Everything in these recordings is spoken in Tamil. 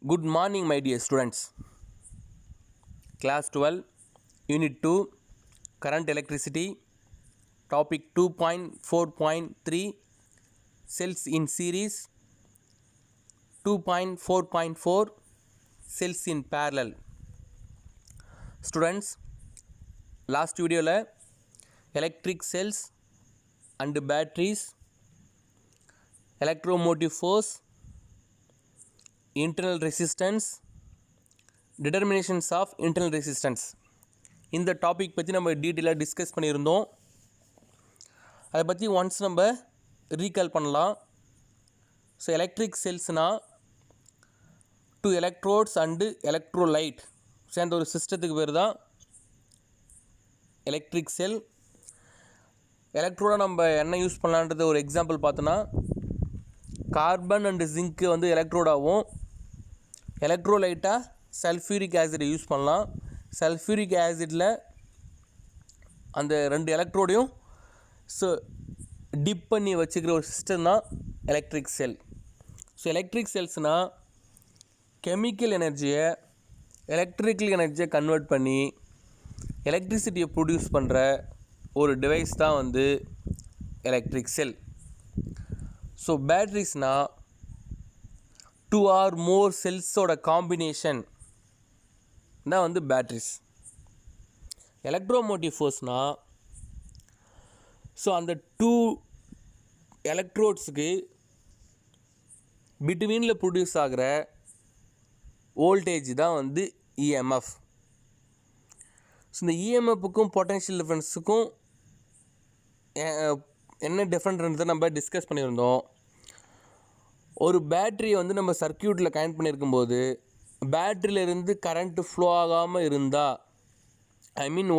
Good morning, my dear students. Class 12, Unit 2, Current Electricity, Topic 2.4.3, Cells in Series, 2.4.4, Cells in Parallel. Students, last video la electric cells and batteries, electromotive force, internal resistance, determinations of internal resistance இந்த டாபிக் பற்றி நம்ம டீட்டெயிலாக டிஸ்கஸ் பண்ணியிருந்தோம். அதை பற்றி ஒன்ஸ் நம்ம ரீகால் பண்ணலாம். ஸோ எலக்ட்ரிக் செல்ஸ்னால் டூ எலக்ட்ரோட்ஸ் அண்டு எலக்ட்ரோலைட் சேர்ந்த ஒரு சிஸ்டத்துக்கு பேர் தான் எலக்ட்ரிக் செல். எலக்ட்ரோடாக நம்ம என்ன யூஸ் பண்ணலான்றது ஒரு எக்ஸாம்பிள் பார்த்தோன்னா, கார்பன் அண்டு ஜிங்க்கு வந்து எலக்ட்ரோடாகவும், எலக்ட்ரோலைட்டாக சல்ஃபியூரிக் ஆசிடை யூஸ் பண்ணலாம். சல்ஃபியூரிக் ஆசிடில் அந்த ரெண்டு எலக்ட்ரோடையும் டிப் பண்ணி வச்சுக்கிற ஒரு சிஸ்டம் தான் எலக்ட்ரிக் செல். ஸோ எலக்ட்ரிக் செல்ஸ்னால் கெமிக்கல் எனர்ஜியை எலக்ட்ரிக்கல் எனர்ஜியை கன்வெர்ட் பண்ணி எலக்ட்ரிசிட்டியை ப்ரொடியூஸ் பண்ணுற ஒரு டிவைஸ் தான் வந்து எலக்ட்ரிக் செல். ஸோ பேட்ரிஸ்னால் டூ ஆர் மோர் செல்ஸோட காம்பினேஷன் தான் வந்து பேட்ரிஸ். எலக்ட்ரோமோட்டிவ் ஃபோர்ஸ்னால் ஸோ அந்த டூ எலக்ட்ரோட்ஸுக்கு பிட்வீனில் ப்ரொடியூஸ் ஆகிற வோல்டேஜ் தான் வந்து இஎம்எஃப். ஸோ இந்த இஎம்எஃப்புக்கும் பொட்டன்ஷியல் டிஃப்ரென்ஸுக்கும் என்ன டிஃப்ரெண்ட்ன்றதை நம்ம டிஸ்கஸ் பண்ணியிருந்தோம். ஒரு பேட்ரியை வந்து நம்ம சர்க்யூட்டில் கனெக்ட் பண்ணியிருக்கும்போது பேட்ரியிலேருந்து கரண்ட்டு ஃப்ளோ ஆகாமல் இருந்தால்,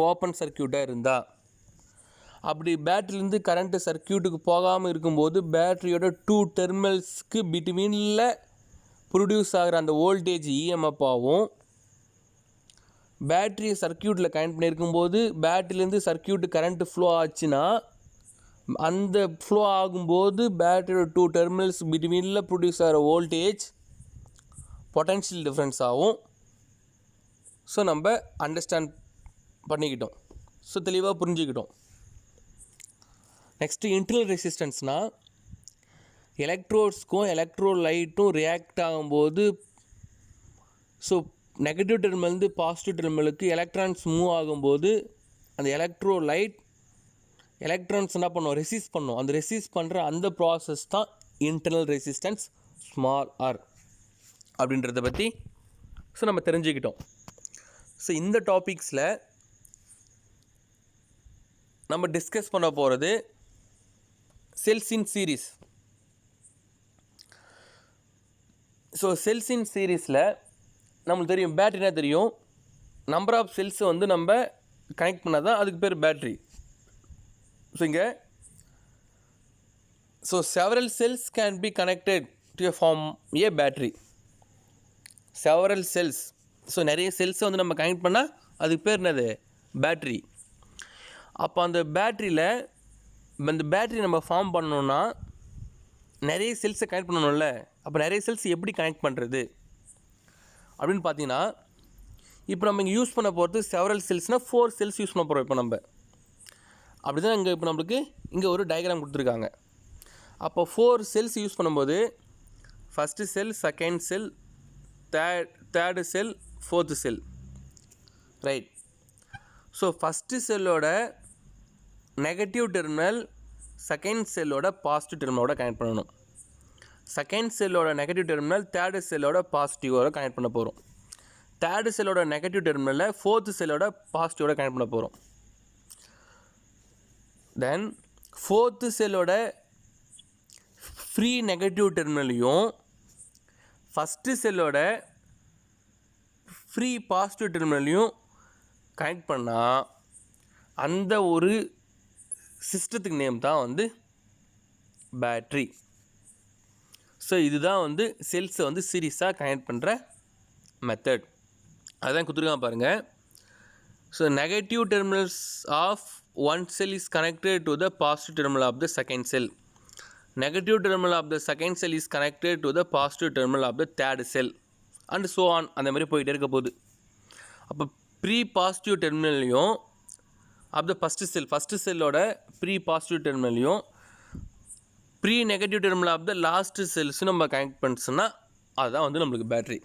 ஓப்பன் சர்க்யூட்டாக இருந்தால், அப்படி பேட்ரிலேருந்து கரண்ட்டு சர்க்யூட்டுக்கு போகாமல் இருக்கும்போது பேட்ரியோட டூ டெர்மினல்ஸ்க்கு பிட்வீனில் ப்ரொடியூஸ் ஆகிற அந்த வோல்டேஜ் இஎம்எஃப்பாகவும், பேட்ரி சர்க்யூட்டில் கனெக்ட் பண்ணியிருக்கும்போது பேட்ரிலேருந்து சர்க்யூட்டு கரண்ட்டு ஃப்ளோ ஆச்சுன்னா அந்த ஃப்ளோ ஆகும்போது பேட்டரியோட டூ டெர்மினல்ஸ் பிட்வீனில் ப்ரொடியூஸ் ஆகிற வோல்டேஜ் பொட்டன்ஷியல் டிஃப்ரென்ஸ் ஆகும். ஸோ நம்ம அண்டர்ஸ்டாண்ட் பண்ணிக்கிட்டோம். ஸோ தெளிவாக புரிஞ்சுக்கிட்டோம். நெக்ஸ்ட்டு இன்டர்னல் ரெசிஸ்டன்ஸ்னால் எலக்ட்ரோட்ஸ்க்கும் எலக்ட்ரோலைட்டும் ரியாக்ட் ஆகும்போது ஸோ நெகட்டிவ் டெர்மினல்லேருந்து பாசிட்டிவ் டெர்மினலுக்கு எலக்ட்ரான்ஸ் மூவ் ஆகும்போது அந்த எலக்ட்ரோலைட் எலக்ட்ரான்ஸ் என்ன பண்ணும், ரெசிஸ்ட் பண்ணும். அந்த ரெசிஸ்ட் பண்ணுற அந்த ப்ராசஸ் தான் இன்டர்னல் ரெசிஸ்டன்ஸ் ஸ்மால் ஆர் அப்படின்றத பற்றி நம்ம தெரிஞ்சுக்கிட்டோம். ஸோ இந்த டாபிக்ஸில் நம்ம டிஸ்கஸ் பண்ண போகிறது cells in series. So cells in சீரீஸில் நம்மளுக்கு தெரியும் பேட்டரினா தெரியும், நம்பர் ஆஃப் செல்ஸை வந்து நம்ம கனெக்ட் பண்ணால் தான் அதுக்கு பேர் பேட்ரி. ஸோ இங்கே several cells can be connected to form a battery. Several cells, so நிறைய செல்ஸை வந்து நம்ம கனெக்ட் பண்ணால் அதுக்கு பேர் என்னது, பேட்ரி. அப்போ அந்த பேட்ரியில் அந்த பேட்ரி நம்ம ஃபார்ம் பண்ணணுன்னா நிறைய செல்ஸை கனெக்ட் பண்ணணும்ல. அப்போ நிறைய செல்ஸ் எப்படி கனெக்ட் பண்ணுறது அப்படின்னு பார்த்தீங்கன்னா, இப்போ நம்ம இங்கே யூஸ் பண்ண போகிறது செவரல் செல்ஸ்னால் 4 செல்ஸ் யூஸ் பண்ண போகிறோம். இப்போ நம்ம அப்படி தான் இப்போ நம்மளுக்கு இங்கே ஒரு டயக்ராம் கொடுத்துருக்காங்க. அப்போ 4 செல்ஸ் யூஸ் பண்ணும்போது first cell, second cell, third cell, fourth cell, right. So first செல்லோட நெகட்டிவ் டெர்மினல் செகண்ட் செல்லோட பாசிட்டிவ் டெர்மினலோட கனெக்ட் பண்ணணும். செகண்ட் செல்லோட நெகட்டிவ் டெர்மினல் தேர்டு செல்லோட பாசிட்டிவோட கனெக்ட் பண்ண போகிறோம். தேர்டு செல்லோட நெகட்டிவ் டெர்மினலில் ஃபோர்த்து செல்லோட பாசிட்டிவோட கனெக்ட் பண்ண போகிறோம். தென் ஃபோர்த்து செல்லோட ஃப்ரீ நெகட்டிவ் டெர்மினலையும் ஃபஸ்ட்டு செல்லோட ஃப்ரீ பாசிட்டிவ் டெர்மினலையும் கனெக்ட் பண்ணால் அந்த ஒரு சிஸ்டத்துக்கு நேம் தான் வந்து பேட்ரி. ஸோ இதுதான் வந்து செல்ஸை வந்து சீரியஸாக கனெக்ட் பண்ணுற மெத்தட். அதுதான் கொடுத்துருக்காங்க பாருங்கள். So negative terminals of one cell is connected to the positive terminal of the second cell. Negative terminal of the second cell is connected to the positive terminal of the third cell. And so on அந்த மாதிரி போயிட்டே இருக்க போகுது. அப்போ ப்ரீ பாசிட்டிவ் டெர்மினல்லையும் ஆஃப் த ஃபஸ்ட்டு செல்லோட ப்ரீ பாசிட்டிவ் டெர்மினல்லையும் free negative terminal of the last செல்ஸும் நம்ம கனெக்ட் பண்ணிச்சோன்னா அதுதான் வந்து நம்மளுக்கு பேட்ரி.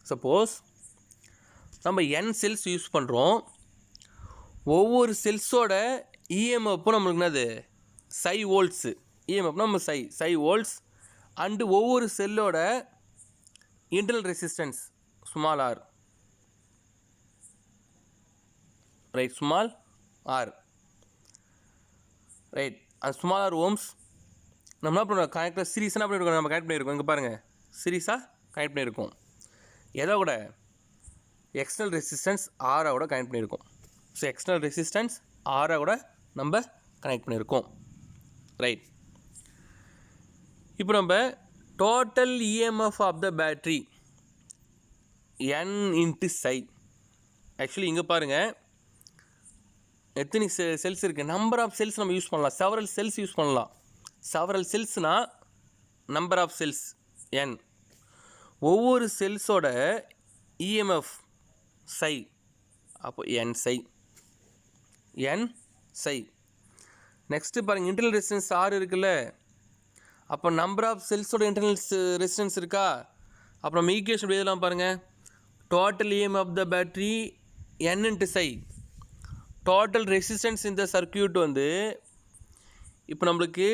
சப்போஸ் நம்ம n செல்ஸ் யூஸ் பண்ணுறோம், ஒவ்வொரு செல்ஸோட இஎம்எஃப்பும் நம்மளுக்கு என்னது சை வோல்ட்ஸு. இஎம்எஃப்னா நம்ம சை வோல்ட்ஸ் அண்டு ஒவ்வொரு செல்லோட internal resistance small R, right, small R, right. அந்த ஸ்மால் ஆர் ஓம்ஸ் நம்ம என்ன பண்ணுறோம், கனெக்டாக சீரீஸாக என்ன பண்ணியிருக்கோம், நம்ம கனெக்ட் பண்ணியிருக்கோம். இங்கே பாருங்கள், சீரீஸாக கனெக்ட் பண்ணியிருக்கோம். எதோ கூட எக்ஸ்டர்னல் ரெசிஸ்டன்ஸ் ஆரோட கனெக்ட் பண்ணியிருக்கோம். ஸோ எக்ஸ்டர்னல் ரெசிஸ்டன்ஸ் ஆரோட நம்ம கனெக்ட் பண்ணியிருக்கோம், ரைட். இப்போ நம்ம total EMF of the battery n into psi. Actually இங்கே பாருங்கள் எத்தனை செல்ஸ் இருக்குது, நம்பர் ஆஃப் செல்ஸ் நம்ம யூஸ் பண்ணலாம், செவரல் செல்ஸ் யூஸ் பண்ணலாம். செவரல் செல்ஸ்னால் நம்பர் ஆஃப் செல்ஸ் n. ஒவ்வொரு செல்ஸோட இஎம்எஃப் சை, அப்போ n சை. நெக்ஸ்ட்டு பாருங்கள் இன்டர்னல் ரெசிஸ்டன்ஸ் ஆர் இருக்குல்ல, அப்போ நம்பர் ஆஃப் செல்ஸோட இன்டர்னல் ரெசிஸ்டன்ஸ் இருக்கா. அப்புறம் நம்ம ஈக்குவேஷன் எப்படி எழுதலாம் பாருங்கள், total EMF of the battery n into psi. Total resistance இந்த சர்க்கியூட் வந்து இப்போ நம்மளுக்கு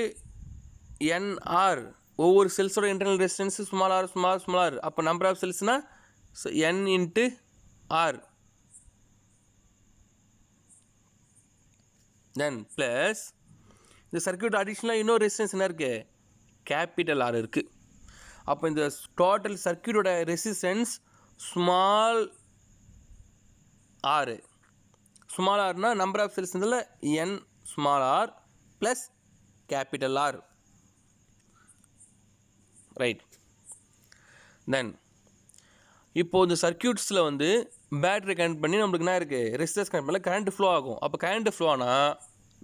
NR, ஒவ்வொரு செல்ஸோட இன்டர்னல் ரெசிஸ்டன்ஸ் ஸ்மால் ஆர். அப்போ நம்பர் ஆஃப் செல்ஸ்னால் n into R, then plus இந்த சர்க்கியூட் அடிஷ்னலாக இன்னொரு ரெசிஸ்டன்ஸ் என்ன இருக்குது, கேபிட்டல் ஆர் இருக்குது. அப்போ இந்த டோட்டல் சர்க்கியூட்டோட ரெசிஸ்டன்ஸ் ஸ்மால் ஆர். ஸ்மால் ஆர்னா நம்பர் ஆஃப் செல்ஸ் இதில் n small R plus capital R, right. Then இப்போது இந்த சர்க்கியூட்ஸில் வந்து பேட்டரி கனெக்ட் பண்ணி நம்மளுக்கு என்ன இருக்குது, ரெசிஸ்டன்ஸ் கனெக்ட் பண்ணல கரண்ட் ஃப்ளோ ஆகும். அப்போ கரண்ட் ஃப்ளோ ஆனால்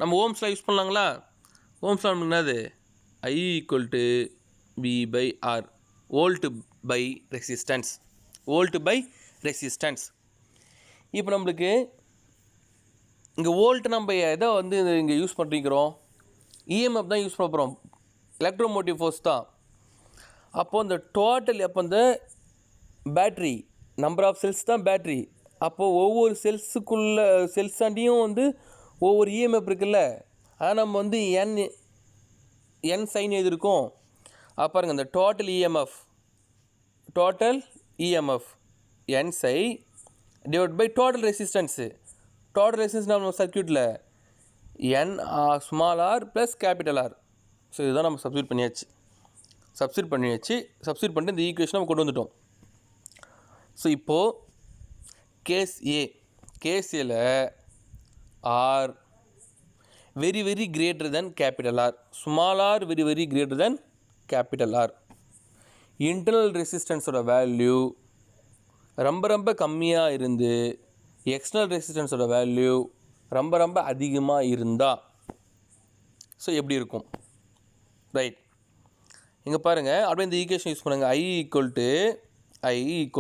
நம்ம ஓம்ஸ்லாம் யூஸ் பண்ணலாங்களா. ஓம்ஸ்லாம் நம்மளுக்கு என்னது I = V/R, volt by resistance. இப்போ நம்மளுக்கு இங்கே வோல்ட் நம்ம எதை வந்து இங்கே யூஸ் பண்ணிக்கிறோம், இஎம்எஃப் தான் யூஸ் பண்ண போகிறோம், எலக்ட்ரோமோட்டிவ் ஃபோர்ஸ் தான். அப்போது இந்த டோட்டல் அப்போ இந்த பேட்ரி நம்பர் ஆஃப் செல்ஸ் தான் பேட்ரி. அப்போது ஒவ்வொரு செல்ஸாண்டியும் வந்து ஒவ்வொரு இஎம்எஃப் இருக்குல்ல, அதை நம்ம வந்து n சைன் எழுதியிருக்கோம். அப்போ பாருங்கள் இந்த டோட்டல் இஎம்எஃப் n சை divide by total resistance. Total resistance நம்ம சர்க்கியூட்டில் n small R plus capital R. So இதுதான் நம்ம சப்ஸ்டியூட் பண்ணிட்டு இந்த ஈக்குவேஷன் நம்ம கொண்டு வந்துட்டோம். ஸோ இப்போது கேஸ் ஏல R very very greater than capital R, small R very very greater than capital R. Internal ரெசிஸ்டன்ஸோட வேல்யூ ரொம்ப கம்மியாக இருந்து எக்ஸ்டர்னல் ரெசிஸ்டன்ஸோட வேல்யூ ரொம்ப அதிகமாக இருந்தால் ஸோ எப்படி இருக்கும், ரைட். இங்கே பாருங்கள் அப்படியே இந்த ஈக்குவேஷன் யூஸ் பண்ணுங்கள். I =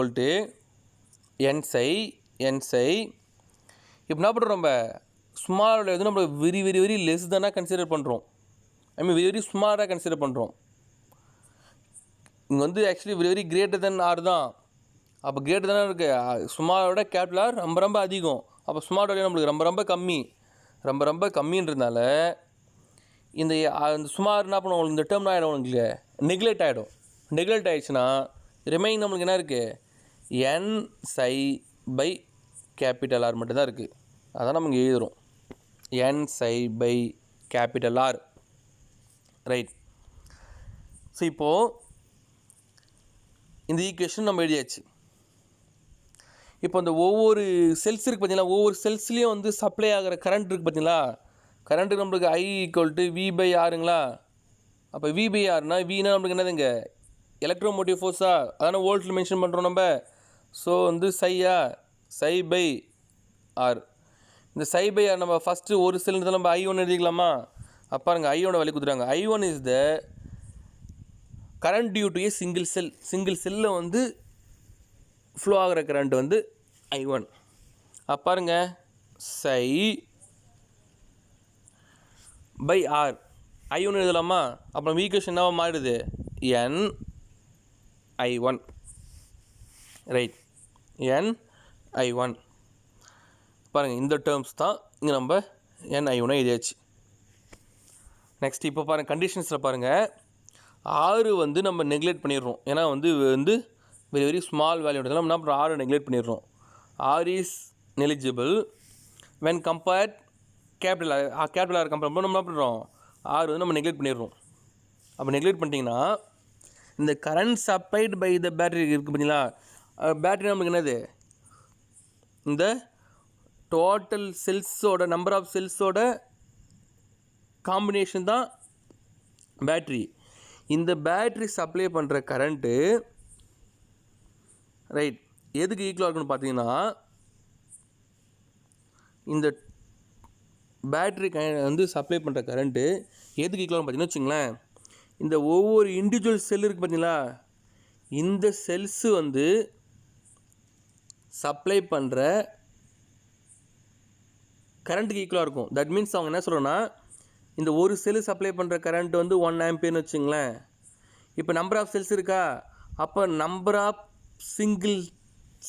n சை. இப்போ என்ன பண்ணுறோம், நம்ம ஸ்மாலோட வந்து நம்ம வெரி வெரி வெரி லெஸ் தானாக கன்சிடர் பண்ணுறோம், வெரி வெரி ஸ்மாலாக கன்சிடர் பண்ணுறோம். இங்கே வந்து actually very very greater than R தான். அப்போ கிரேட்டர் தானே இருக்குது, ஸ்மாலோட கேபிட்டல் ஆர் ரொம்ப அதிகம். அப்போ ஸ்மாலோட நம்மளுக்கு ரொம்ப கம்மின்றதுனால இந்த ஸ்மால் என்ன பண்ணுவோம், இந்த டேர்ம் ஆகிடும் உங்களுக்கு நெக்லெக்ட் ஆகிடுச்சுன்னா ரிமைனிங் நம்மளுக்கு என்ன இருக்குது, n psi by capital R மட்டும்தான் இருக்குது. அதான் நம்ம இங்கே எழுதுகிறோம் n psi by capital R, right. So இப்போது இந்த ஈக்குவேஷன் நம்ம எழுதியாச்சு. இப்போ இந்த ஒவ்வொரு செல்ஸ் இருக்குது பார்த்தீங்களா, ஒவ்வொரு செல்ஸ்லேயும் வந்து சப்ளை ஆகிற கரண்ட் இருக்குது பார்த்தீங்களா. கரண்ட்டுக்கு நம்மளுக்கு I = V/Rங்களா. அப்போ V/Rனா வீனா நம்மளுக்கு என்னதுங்க எலக்ட்ரோமோட்டிவ் ஃபோர்ஸா, அதான வோல்ட்டில் மென்ஷன் பண்ணுறோம் நம்ம. ஸோ வந்து சை பை ஆர். இந்த சை பை ஆர் நம்ம ஃபஸ்ட்டு ஒரு செல் நம்ம I1 எழுதிக்கலாமா. அப்போ பாருங்க I1 வேல்யூ கொடுத்துருக்காங்க. I1 is the current due to a single செல்லில் வந்து ஃப்ளோ ஆகிற கரண்ட் வந்து I1. பாருங்க psi பை ஆர் I1 எழுதலாமா? அப்புறம் ஈக்குவேஷன் என்னவா மாறிடுது? N I1. Right, N I1. பாருங்கள், இந்த டேர்ம்ஸ் தான் இங்கே நம்ம N I1 எழுதியாச்சு. நெக்ஸ்ட் இப்போ பாருங்கள், கண்டிஷன்ஸில் பாருங்கள், ஆறு வந்து நம்ம நெக்லெக்ட் பண்ணிடுறோம். ஏன்னா வந்து வெரி வெரி ஸ்மால் வேல்யூன்றதுனால நம்ம அப்புறம் ஆறு நெக்லெக்ட் பண்ணிடுறோம். R is negligible when compared capital R compare பண்ண நம்ம என்ன பண்ணுறோம்? ஆறு வந்து நம்ம நெக்லெக்ட் பண்ணிடுறோம். அப்போ நெக்லெக்ட் பண்ணிட்டீங்கன்னா இந்த current supplied by the battery இருக்குது பார்த்தீங்களா? பேட்டரி நம்மளுக்கு என்னது? இந்த டோட்டல் செல்ஸோட நம்பர் ஆஃப் செல்ஸோட காம்பினேஷன் தான் பேட்ரி. இந்த பேட்ரி சப்ளை பண்ணுற கரண்ட்டு ரைட் எதுக்கு ஈக்குவலாக இருக்குன்னு பார்த்தீங்கன்னா, இந்த பேட்ரி வந்து சப்ளை பண்ணுற கரண்ட்டு எதுக்கு ஈக்குவலாக பார்த்தீங்கன்னா வச்சுங்களேன், இந்த ஒவ்வொரு இண்டிவிஜுவல் செல் இருக்குது பார்த்தீங்களா, இந்த செல்ஸு வந்து சப்ளை பண்ணுற கரண்ட்டுக்கு ஈக்குவலாக இருக்கும். தட் மீன்ஸ் அவங்க என்ன சொல்கிறோன்னா, இந்த ஒரு செல்லு சப்ளை பண்ணுற கரண்ட் வந்து 1 ஆம்பியர்னு வச்சுங்களேன். இப்போ நம்பர் ஆஃப் செல்ஸ் இருக்கா, அப்போ நம்பர் ஆஃப் சிங்கிள்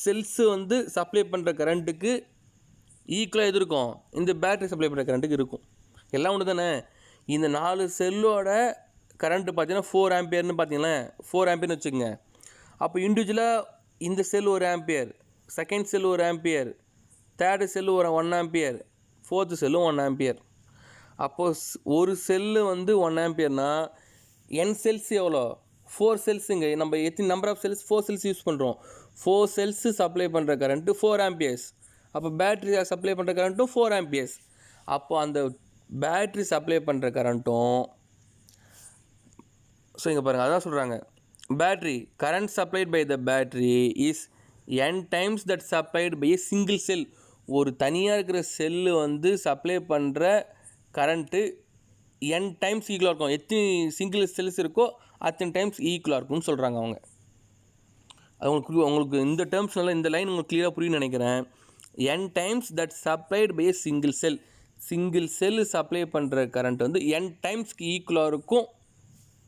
செல்ஸு வந்து சப்ளை பண்ணுற கரண்ட்டுக்கு ஈக்குவலாக எது இருக்கும்? இந்த பேட்டரி சப்ளை பண்ணுற கரண்ட்டுக்கு இருக்கும். எல்லாம் ஒன்று தானே. இந்த 4 செல்லோட கரண்ட்டு பார்த்தீங்கன்னா 4 ஆம்பியர்னு பார்த்தீங்களேன், 4 ஆம்பியர்னு வச்சுக்கோங்க. அப்போ இண்டிவிஜுவலாக இந்த செல் 1 ஆம்பியர், செகண்ட் செல் 1 ஆம்பியர், தேர்டு செல்லு ஒரு 1 ஆம்பியர், ஃபோர்த்து செல்லும் 1 ஆம்பியர். அப்போது ஒரு செல்லு வந்து 1 ஆம்பியர்னா என் செல்ஸ் எவ்வளோ? 4 செல்ஸுங்க. நம்ம எத்தனை number of cells? 4 cells use பண்ணுறோம். 4 செல்ஸு சப்ளை பண்ணுற கரண்ட்டு 4 ஆம்பியர்ஸ். அப்போ பேட்ரி சப்ளை பண்ணுற கரண்ட்டும் 4 ஆம்பியர்ஸ். அப்போ அந்த பேட்ரி சப்ளை பண்ணுற கரண்ட்டும் ஸோ இங்கே பாருங்கள், அதான் சொல்கிறாங்க, battery current supplied by the battery is n times that supplied by a single cell. ஒரு தனியாக இருக்கிற செல்லு வந்து சப்ளை பண்ணுற கரண்ட்டு n டைம்ஸ் ஈக்குவலாக இருக்கும். எத்தனை சிங்கிள் செல்ஸ் இருக்கோ அத்தனை டைம்ஸ் ஈக்குவலாக இருக்கும்னு சொல்கிறாங்க அவங்க. அது உங்களுக்கு இந்த டேர்ம்ஸ்னால இந்த லைன் உங்களுக்கு கிளியராக புரியும்னு நினைக்கிறேன். n times that supplied by a single cell. Single cell supply பண்ணுற கரண்ட் வந்து n டைம்ஸ்க்கு ஈக்குவலாக இருக்கும்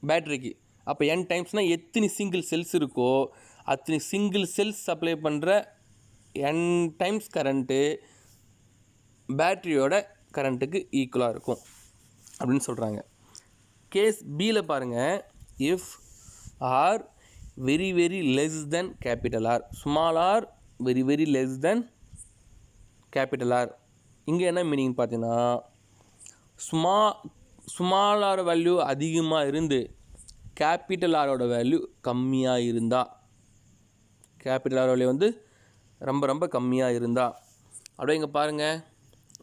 பேட்ரிக்கு. அப்போ n டைம்ஸ்னால் எத்தனை சிங்கிள் செல்ஸ் இருக்கோ அத்தனை சிங்கிள் செல்ஸ் சப்ளை பண்ணுற n டைம்ஸ் கரண்ட்டு பேட்ரியோட கரண்ட்டுக்கு ஈக்குவலாக இருக்கும் அப்படின்னு சொல்கிறாங்க. கேஸ் பியில் பாருங்கள், if R very very less than capital R, small R very very less than capital R. இங்கே என்ன மீனிங் பார்த்தீங்கன்னா, ஸ்மால் ஆர் வேல்யூ அதிகமாக இருந்து கேபிட்டல் ஆரோட வேல்யூ கம்மியாக இருந்தால், கேபிட்டல் ஆர் வேல்யூ வந்து ரொம்ப ரொம்ப கம்மியாக இருந்தால், அப்படியே இங்கே பாருங்கள்,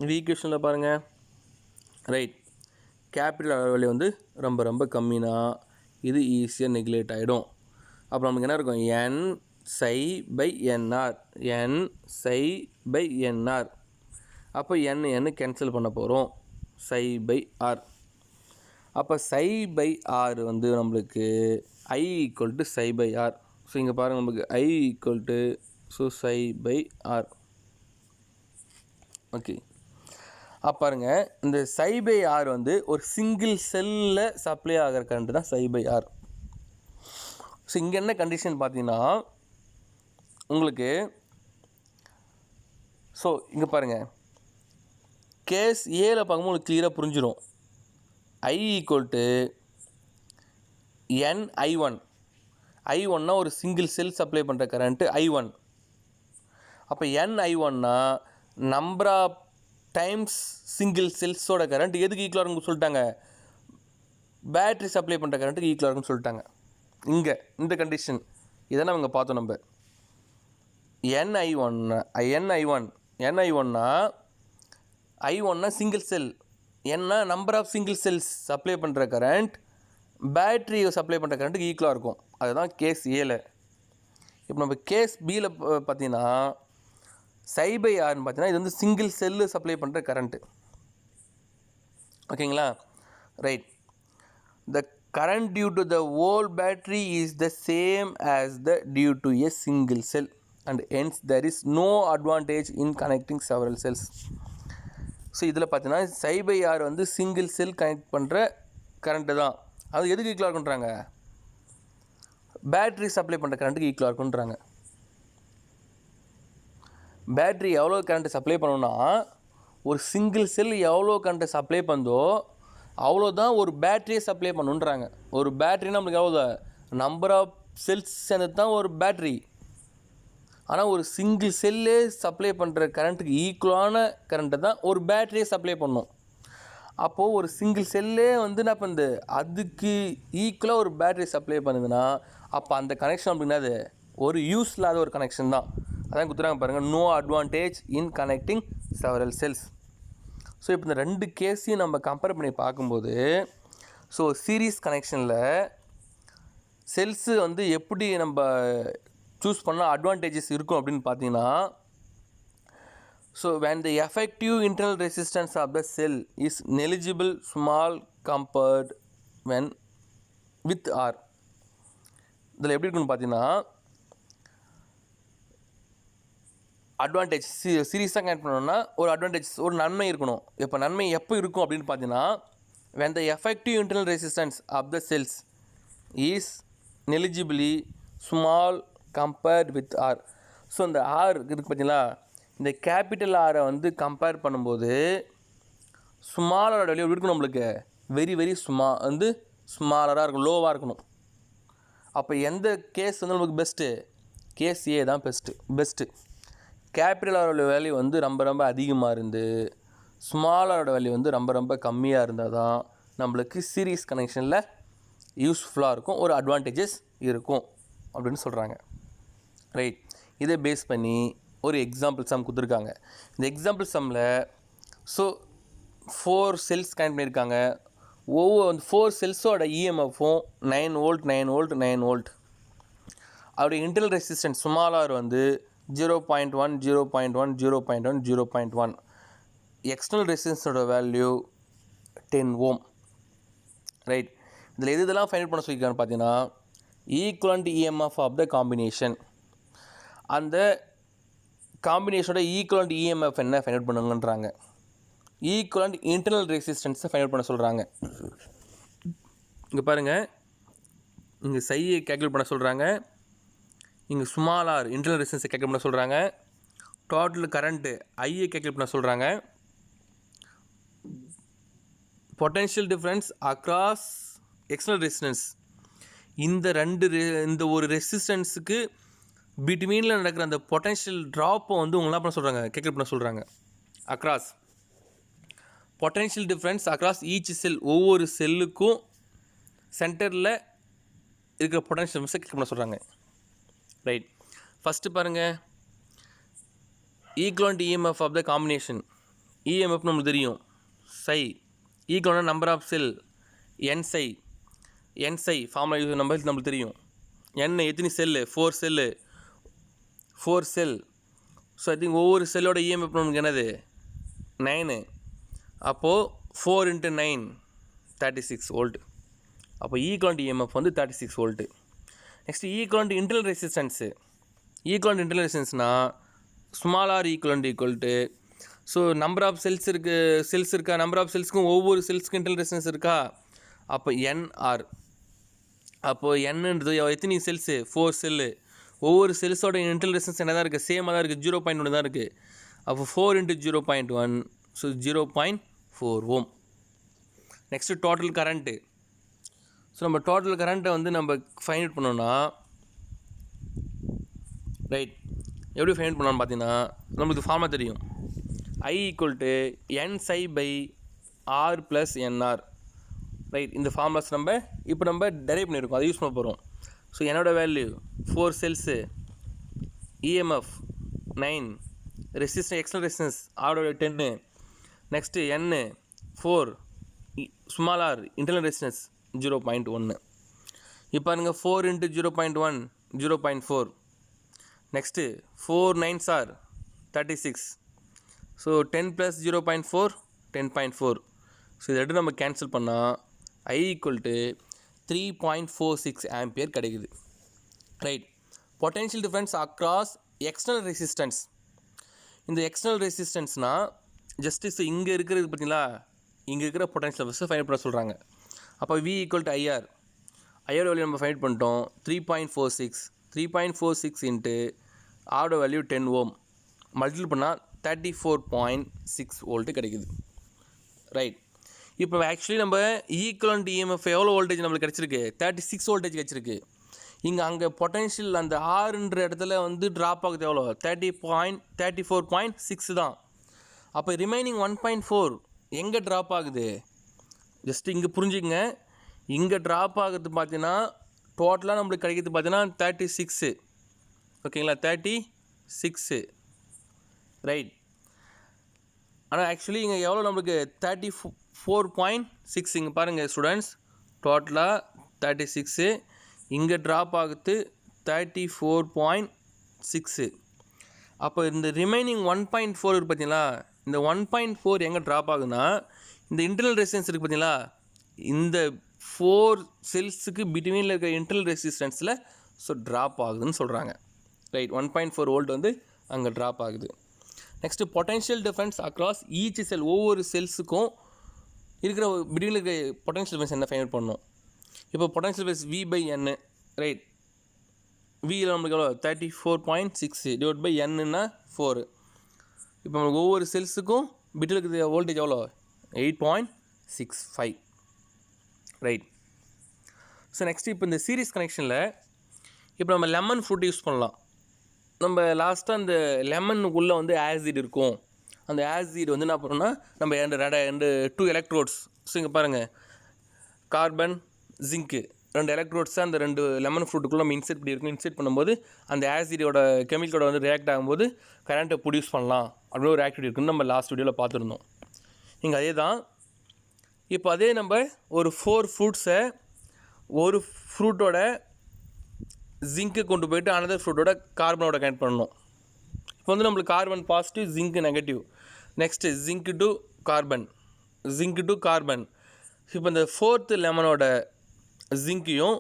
இந்த ஈக்குவேஷனில் பாருங்கள், ரைட், கேபிட்டல் ஆர் வேல்யூ வந்து ரொம்ப ரொம்ப கம்மினா இது ஈஸியாக நெக்லெக்ட் ஆகிடும். அப்புறம் நமக்கு என்ன இருக்கும்? n psi by nr, n psi by nr. அப்போ n கேன்சல் பண்ண போகிறோம், psi by r. அப்போ psi by r வந்து நம்மளுக்கு i equal to psi by r. So இங்கே பாருங்கள், நமக்கு i equal to psi by r. Okay, பாருங்கள், இந்த psi by r வந்து ஒரு சிங்கிள் செல்லில் சப்ளை ஆகிற கரண்ட் தான் psi by r. ஸோ இங்கே என்ன கண்டிஷன் பார்த்தீங்கன்னா உங்களுக்கு, ஸோ இங்கே பாருங்கள், கேஸ் ஏல பார்க்கும்போது உங்களுக்கு கிளியராக புரிஞ்சிடும். i equal to n I1. I1னா ஒரு சிங்கிள் செல் சப்ளை பண்ணுற கரண்ட்டு I1. அப்போ n I1னா நம்பர் ஆஃப் டைம்ஸ் சிங்கிள் செல்ஸோட கரண்ட் எதுக்கு ஈக்குவலாக இருக்குன்னு சொல்லிட்டாங்க? பேட்ரி சப்ளை பண்ணுற கரண்ட்டுக்கு ஈக்குவலாக இருக்குன்னு சொல்லிட்டாங்க. இங்கே இந்த கண்டிஷன் இதை நம்ம இங்கே பார்த்தோம். நம்ம I1னா சிங்கிள் செல், ஏன்னா number of single cells supply பண்ணுற கரண்ட் பேட்ரி சப்ளை பண்ணுற கரண்ட்டுக்கு ஈக்குவலாக இருக்கும். அதுதான் கேஸ் ஏல. இப்போ நம்ம கேஸ் பியில் பார்த்தீங்கன்னா psi by rன்னு பார்த்தீங்கன்னா இது வந்து சிங்கிள் செல்லு சப்ளை பண்ணுற கரண்ட்டு. ஓகேங்களா? Right, the current due to the whole battery is the same as the due to a single cell. and hence there is no advantage in connecting several cells. So இதில் பார்த்தீங்கன்னா Ψ/R வந்து சிங்கிள் செல் கனெக்ட் பண்ணுற கரண்ட்டு தான். அது எதுக்கு ஈக்குவலாக இருக்குன்றாங்க? பேட்ரி சப்ளை பண்ணுற கரண்ட்டுக்கு ஈக்குவலாக இருக்குன்றாங்க. பேட்ரி எவ்வளோ கரண்ட்டு சப்ளை பண்ணணும்னா ஒரு சிங்கிள் செல் எவ்வளோ கரண்ட்டை சப்ளை பண்ணுதோ அவ்வளோதான் ஒரு பேட்ரியை சப்ளை பண்ணுன்றாங்க. ஒரு பேட்ரினா நம்மளுக்கு எவ்வளோ நம்பர் ஆஃப் செல்ஸ் சேர்ந்தது தான் ஒரு பேட்ரி. ஆனால் ஒரு சிங்கிள் செல்லே சப்ளை பண்ணுற கரண்ட்டுக்கு ஈக்குவலான கரண்ட்டை தான் ஒரு பேட்டரியை சப்ளை பண்ணும். அப்போது ஒரு சிங்கிள் செல்லே வந்து என்ன பண்ணுது, அதுக்கு ஈக்குவலாக ஒரு பேட்டரி சப்ளை பண்ணுதுன்னா அப்போ அந்த கனெக்ஷன் அப்படின்னா அது ஒரு யூஸ் இல்லாத ஒரு கனெக்ஷன் தான். அதான் கொடுத்துறாங்க பாருங்கள், no advantage in connecting several cells. So இப்போ இந்த ரெண்டு கேஸையும் நம்ம கம்பேர் பண்ணி பார்க்கும்போது ஸோ சீரீஸ் கனெக்ஷனில் செல்ஸு வந்து எப்படி நம்ம சூஸ் பண்ணால் அட்வான்டேஜஸ் இருக்கும் அப்படின்னு பார்த்தீங்கன்னா, so when the effective internal resistance of the cell is negligible small compared when with R. இதில் எப்படி இருக்குன்னு பார்த்தீங்கன்னா அட்வான்டேஜ் சீரியஸாக கனெக்ட் பண்ணணும்னா ஒரு அட்வான்டேஜ் ஒரு நன்மை இருக்கணும். இப்போ நன்மை எப்போ இருக்கும் அப்படின்னு பார்த்தீங்கன்னா when the effective internal resistance of the cells is negligibly small compared with R. So இந்த R இருக்குது பார்த்தீங்களா, இந்த கேபிட்டல் ஆரை வந்து கம்பேர் பண்ணும்போது ஸ்மாலரோட வேல்யூ எப்படி இருக்கணும், நம்மளுக்கு வெரி வெரி வந்து ஸ்மாலராக இருக்கும், லோவாக இருக்கணும். அப்போ எந்த கேஸ் வந்து நமக்கு பெஸ்ட்டு? கேஸ் ஏ தான் பெஸ்ட்டு. கேபிட்டல் ஆரோட வேல்யூ வந்து ரொம்ப ரொம்ப அதிகமாக இருந்து ஸ்மாலரோட வேல்யூ வந்து ரொம்ப ரொம்ப கம்மியாக இருந்தால் தான் நம்மளுக்கு சீரீஸ் கனெக்ஷனில் யூஸ்ஃபுல்லாக இருக்கும், ஒரு அட்வான்டேஜஸ் இருக்கும் அப்படின்னு சொல்கிறாங்க. ரைட், இதை பேஸ் பண்ணி ஒரு எக்ஸாம்பிள் சம் கொடுத்துருக்காங்க. இந்த எக்ஸாம்பிள் சம்மில் ஸோ 4 செல்ஸ் கனெக்ட் பண்ணியிருக்காங்க. ஒவ்வொரு 4 செல்ஸோட இஎம்எஃப்பும் 9 வோல்ட் 9 வோல்ட் 9 வோல்ட். அவருடைய இன்டர்னல் ரெசிஸ்டன்ஸ் ஸ்மாலார் வந்து 0.1 0.1 0.1 0.1. எக்ஸ்டர்னல் ரெசிஸ்டன்ஸோட வேல்யூ 10 ஓம். ரைட், இதில் இதெல்லாம் ஃபைண்ட் பண்ண சொல்லியிருக்கான்னு பார்த்தீங்கன்னா equivalent EMF of the combination. அந்த காம்பினேஷனோட ஈக்குவலண்ட் இஎம்எஃப் என்ன ஃபைண்ட் அவுட் பண்ணுங்கன்றாங்க. ஈக்குவலண்ட் இன்டர்னல் ரெசிஸ்டன்ஸை ஃபைண்ட் அவுட் பண்ண சொல்கிறாங்க. இங்கே பாருங்கள், இங்கே சையை கேல்குலேட் பண்ண சொல்கிறாங்க, இங்கே ஸ்மால் ஆர் இன்டர்னல் ரெசிஸ்டன்ஸை கேல்குலேட் பண்ண சொல்கிறாங்க, டோட்டல் கரண்ட்டு ஐயை கேல்குலேட் பண்ண சொல்கிறாங்க, potential difference across external resistance. இந்த ஒரு ரெசிஸ்டன்ஸுக்கு பிட்வீனில் நடக்கிற அந்த பொட்டென்ஷியல் ட்ராப்பை வந்து உங்களை என்ன பண்ண சொல்கிறாங்க, கேல்குலேட் பண்ண சொல்கிறாங்க. Across potential difference across each cell, ஒவ்வொரு செல்லுக்கும் சென்டரில் இருக்கிற பொட்டென்ஷியல் டிஃப்ரென்ஸை கேல்குலேட் பண்ண சொல்கிறாங்க. ரைட், ஃபஸ்ட்டு பாருங்கள், equivalent EMF of the combination. EMF நம்மளுக்கு தெரியும், சை ஈக்குவலான number of cell n psi formula use number நம்மளுக்கு தெரியும். என் எத்தனை cell? 4 cell. So I think ஒவ்வொரு செல்லோட இஎம்எஃப் நமக்கு என்னது 9. அப்போது 4 × 9 36 வோல்ட். அப்போ ஈக்குவலண்ட் இஎம்எஃப் வந்து 36 volt. Next equivalent internal resistance. Equivalent internal ரெசிஸ்டன்ஸ்னால் small R equal to so number of cells இருக்கா, நம்பர் ஆஃப் செல்ஸ்க்கும் ஒவ்வொரு செல்ஸ்க்கு இன்டர்னல் ரெசிஸ்டன்ஸ் இருக்கா, அப்போ என்ஆர். அப்போது என்னன்றது எத்தனை செல்ஸு? 4 செல்லு. ஒவ்வொரு செல்ஸோட இன்டர்னல் ரெசிஸ்டன்ஸ் என்ன தான் இருக்குது, சேமாக தான் இருக்குது, 0.1 தான் இருக்குது. அப்போ 4 × 0.1 so 0.4 ohm. Next total current. So நம்ம டோட்டல் கரண்ட்டை வந்து நம்ம ஃபைண்ட் அவுட் பண்ணோன்னா ரைட், எப்படி ஃபைண்ட் பண்ணலான்னு பார்த்தீங்கன்னா நம்மளுக்கு ஃபார்முலா தெரியும், I = NψR + NR. ரைட், இந்த ஃபார்முலாஸ் நம்ம டெரைவ் பண்ணியிருக்கோம், அதை யூஸ் பண்ண போகிறோம். ஸோ என்னோட value 4 cells, EMF 9, resistance external resistance ஆரோட 10, next N 4, small R internal resistance 0.1. இப்போ பாருங்கள் 4 × 0.1 0.4. Next 4 9s are 36. So 10 + 0.4 10.4. So இதை எடுத்து நம்ம கேன்சல் பண்ணால் I = 3.46 ஆம்பியர் கிடைக்குது. Right, potential difference across external resistance. இந்த எக்ஸ்டர்னல் ரெசிஸ்டன்ஸ்னால் ஜஸ்டிஸ் இங்கே இருக்கிறது பார்த்தீங்களா, இங்கே இருக்கிற பொட்டென்ஷியல் ஃபஸ்ட்டு ஃபைண்ட் பண்ண சொல்கிறாங்க. அப்போ V ஈக்குவல் டு IR, ஐயோட வேல்யூ நம்ம ஃபைண்ட் பண்ணிட்டோம் 3.46 இன்ட்டு ஆரோட வேல்யூ 10 Ω மல்டிபிள் பண்ணால் 34.6 வோல்ட்டு கிடைக்குது. ரைட். இப்போ ஆக்சுவலி நம்ம ஈக்குவலண்ட் EMF எவ்வளோ வோல்டேஜ் நம்மளுக்கு கிடச்சிருக்கு, 36 வோல்டேஜ் கிடச்சிருக்கு. அங்கே பொட்டென்ஷியல் அந்த ஆறுன்ற இடத்துல வந்து ட்ராப் ஆகுது எவ்வளோ, 34.6 தான். அப்போ ரிமைனிங் 1.4 எங்கே ட்ராப் ஆகுது, ஜஸ்ட்டு இங்கே புரிஞ்சுக்கங்க. இங்கே ட்ராப் ஆகுது பார்த்தீங்கன்னா டோட்டலாக நம்மளுக்கு கிடைக்கிறது பார்த்தீங்கன்னா 36. ஓகேங்களா, 36. ரைட். ஆனால் ஆக்சுவலி இங்கே எவ்வளோ நம்மளுக்கு 34.6. இங்கே பாருங்கள் ஸ்டூடெண்ட்ஸ், டோட்டலாக 36, இங்கே ட்ராப் ஆகுது 34.6. அப்போ இந்த ரிமைனிங் 1.4 இருக்குது பார்த்தீங்களா, இந்த 1.4 எங்கே ட்ராப் ஆகுதுன்னா இந்த இன்டர்னல் ரெசிஸ்டன்ஸ் இருக்குது பார்த்தீங்களா, இந்த 4 செல்ஸுக்கு பிட்வீனில் இருக்கிற இன்டர்னல் ரெசிஸ்டன்ஸில் ஸோ ட்ராப் ஆகுதுன்னு சொல்கிறாங்க. ரைட். 1.4 வோல்ட் வந்து அங்கே ட்ராப் ஆகுது. Next potential difference across each cell, ஒவ்வொரு செல்ஸுக்கும் இருக்கிற பிட்வீனில் இருக்கிற பொட்டென்ஷியல் டிஃபரன்ஸ் என்ன ஃபைண்ட் பண்ணணும். இப்போ பொட்டென்ஷியல் டிஃபரன்ஸ் V/N. ரைட். வியில் நம்மளுக்கு எவ்வளோ 34.6 டிவைட் பை N-னா 4. இப்போ நம்மளுக்கு ஒவ்வொரு செல்ஸுக்கும் பிட்டில் இருக்கிற வோல்டேஜ் எவ்வளோ 8.65. ரைட். ஸோ நெக்ஸ்ட்டு இப்போ இந்த சீரிஸ் கனெக்ஷனில் இப்போ நம்ம லெமன் ஃப்ரூட் யூஸ் பண்ணலாம். நம்ம லாஸ்ட்டாக அந்த லெமனுக்குள்ளே வந்து ஆசிட் இருக்கும். அந்த ஆசிட் வந்து என்ன பண்ணோம்னா நம்ம ரெண்டு 2 எலக்ட்ரோட்ஸ். ஸோ இங்கே பாருங்கள், கார்பன் ஜிங்க்கு 2 எலக்ட்ரோட்ஸை அந்த 2 லெமன் ஃப்ரூட்டுக்குள்ளே நம்ம இன்செர்ட் பண்ணியிருக்கோம். இன்செர்ட் பண்ணும்போது அந்த ஆசிடோட கெமிக்கலோட வந்து ரியாக்ட் ஆகும்போது கரண்ட்டை ப்ரொடியூஸ் பண்ணலாம் அப்படின்னு ஒரு ஆக்டிவிட்டி இருக்குன்னு நம்ம லாஸ்ட் வீடியோவில் பார்த்துருந்தோம். இங்கே அதே தான். இப்போ அதே நம்ம ஒரு 4 ஃப்ரூட்ஸை ஒரு ஃப்ரூட்டோட ஜிங்க்கு கொண்டு போய்ட்டு அனதர் ஃப்ரூட்டோட கார்பனோட கனெக்ட் பண்ணணும். இப்போ வந்து நம்மளுக்கு carbon positive, zinc negative. Next zinc to carbon, zinc to carbon. இப்போ இந்த 4th லெமனோட ஜிங்கையும்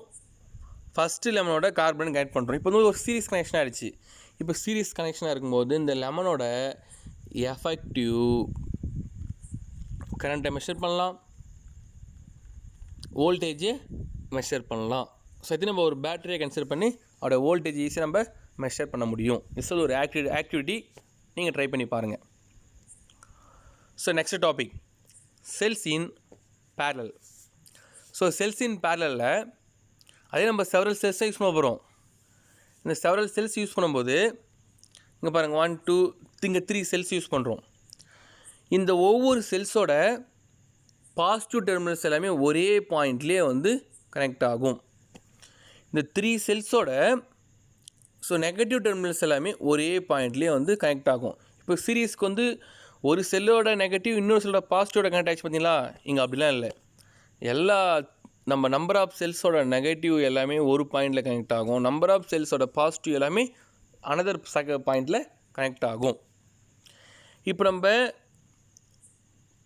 ஃபஸ்ட்டு லெமனோட கார்பன் கனெக்ட் பண்ணுறோம். இப்போ வந்து ஒரு சீரிஸ் கனெக்ஷன் ஆகிடுச்சு. இப்போ சீரிஸ் கனெக்ஷனாக இருக்கும்போது இந்த லெமனோட எஃபெக்டிவ் கரண்ட்டை மெஷர் பண்ணலாம், வோல்டேஜை மெஷர் பண்ணலாம். ஸோ இது நம்ம ஒரு பேட்டரியை கன்சிடர் பண்ணி அதோட வோல்டேஜ் ஈஸியாக நம்ம மெஷர் பண்ண முடியும். இது ஒரு ஆக்டிவிட்டி நீங்கள் ட்ரை பண்ணி பாருங்கள். So next topic, cells in parallel. So cells in பேரலில் அதே நம்ம செவரல் செல்ஸை யூஸ் பண்ண போகிறோம். இந்த செவரல் செல்ஸ் யூஸ் பண்ணும்போது இங்கே பாருங்கள் 1 2 இங்கே 3 செல்ஸ் யூஸ் பண்ணுறோம். இந்த ஒவ்வொரு செல்ஸோட பாசிட்டிவ் டெர்மினல்ஸ் எல்லாமே ஒரே பாயிண்ட்லேயே வந்து கனெக்ட் ஆகும். இந்த 3 செல்ஸோட ஸோ நெகட்டிவ் டெர்மினல்ஸ் எல்லாமே ஒரே பாயிண்ட்லேயே வந்து கனெக்ட் ஆகும். இப்போ சீரீஸ்க்கு வந்து ஒரு செல்லோட நெகட்டிவ் இன்னொரு செல்லோட பாசிட்டிவோட கனெக்ட் ஆகிடுச்சு பார்த்தீங்களா, இங்கே அப்படிலாம் இல்லை. எல்லா நம்ம நம்பர் ஆஃப் செல்ஸோட நெகட்டிவ் எல்லாமே ஒரு பாயிண்டில் கனெக்ட் ஆகும். நம்பர் ஆஃப் செல்ஸோட பாசிட்டிவ் எல்லாமே அனதர் பாயிண்டில் கனெக்ட் ஆகும். இப்போ நம்ம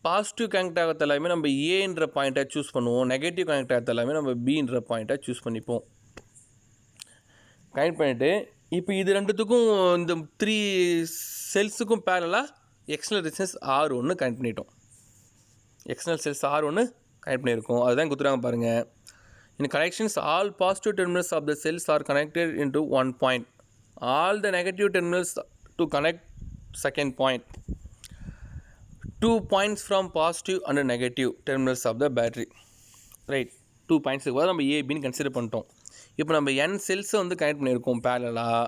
பாசிட்டிவ் கனெக்ட் ஆகிறது எல்லாமே நம்ம ஏன்ற பாயிண்ட்டை சூஸ் பண்ணுவோம். நெகட்டிவ் கனெக்ட் ஆகிறது எல்லாமே நம்ம பின்ற பாயிண்ட்டை சூஸ் பண்ணிப்போம். கனெக்ட் பண்ணிவிட்டு இப்போ இது ரெண்டுத்துக்கும் இந்த 3 செல்ஸுக்கும் பேரலாக எக்ஸ்டர்னல் ரெசிஸ்டன்ஸ் R1 கனெக்ட் பண்ணிட்டோம். எக்ஸ்டர்னல் செல்ஸ் R1 கனெக்ட் பண்ணியிருக்கோம். அதுதான் கொடுத்துறாங்க பாருங்கள். In connections, all positive terminals of the cells are connected into one point. All the negative terminals to connect second point. 2 points from positive and negative terminals of the battery. Right. 2 points நம்ம ஏபின்னு கன்சிடர் பண்ணிட்டோம். இப்போ நம்ம n செல்ஸை வந்து கனெக்ட் பண்ணியிருக்கோம் பேரலாக.